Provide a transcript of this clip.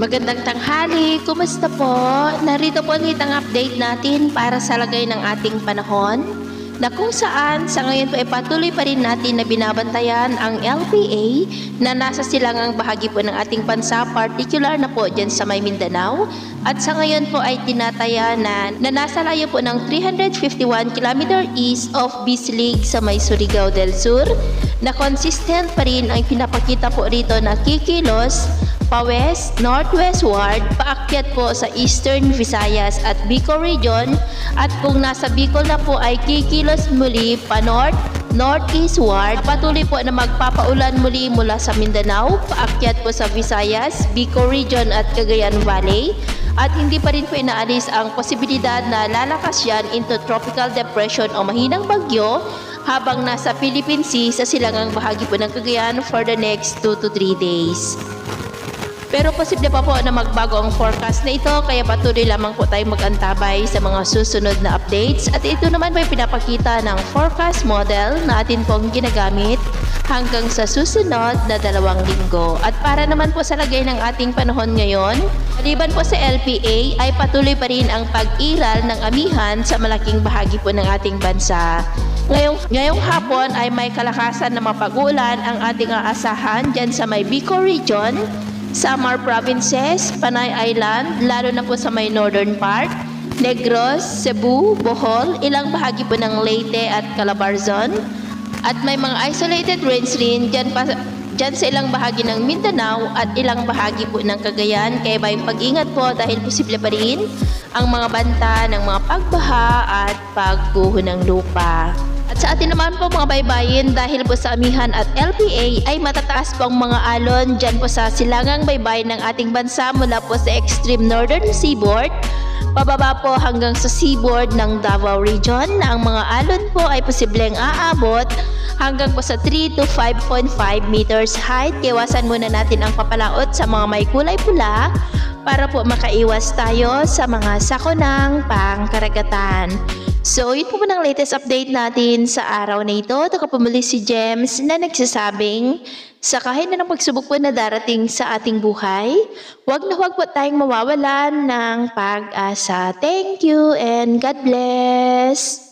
Magandang tanghali, kumusta po? Narito po ulit ang update natin para sa lagay ng ating panahon na kung saan sa ngayon po ay patuloy pa rin natin na binabantayan ang LPA na nasa silangang bahagi po ng ating bansa, particular na po dyan sa may Mindanao. At sa ngayon po ay tinataya na nasa layo po ng 351 km east of Bislig sa may Surigao del Sur na consistent pa rin ang pinapakita po rito na kikilos pa-west, northwestward, paakyat po sa Eastern Visayas at Bicol Region, at kung nasa Bicol na po ay kikilos muli pa-north, northeastward, patuloy po na magpapaulan muli mula sa Mindanao, paakyat po sa Visayas, Bicol Region at Cagayan Valley, at hindi pa rin po inaalis ang posibilidad na lalakas yan into tropical depression o mahinang bagyo habang nasa Philippine Sea sa silangang bahagi po ng Cagayan for the next 2 to 3 days. Pero posible pa po na magbago ang forecast na ito, kaya patuloy lamang po tayong mag-antabay sa mga susunod na updates. At ito naman po ay pinapakita ng forecast model na atin pong ginagamit hanggang sa susunod na 2 linggo. At para naman po sa lagay ng ating panahon ngayon, maliban po sa LPA ay patuloy pa rin ang pag-iral ng amihan sa malaking bahagi po ng ating bansa. Ngayong hapon ay may kalakasan na mapag-ulan ang ating aasahan dyan sa may Bicol Region, Samar Provinces, Panay Island, lalo na po sa may northern part, Negros, Cebu, Bohol, ilang bahagi po ng Leyte at Calabarzon, at may mga isolated rains rin dyan sa ilang bahagi ng Mindanao at ilang bahagi po ng Cagayan, kaya may pag-ingat po dahil posible pa rin ang mga banta ng mga pagbaha at pagguho ng lupa. At sa atin naman po mga baybayin, dahil po sa amihan at LPA ay matataas po ang mga alon dyan po sa silangang baybayin ng ating bansa mula po sa extreme northern seaboard, pababa po hanggang sa seaboard ng Davao Region na ang mga alon po ay posibleng aabot hanggang po sa 3 to 5.5 meters height. Iwasan muna natin ang papalaot sa mga may kulay pula para po makaiwas tayo sa mga sakonang pangkaragatan. So, yun po ang latest update natin sa araw na ito. Ito po muli si Gems na nagsasabing sa kahit na ng pagsubok po na darating sa ating buhay, huwag po tayong mawawalan ng pag-asa. Thank you and God bless!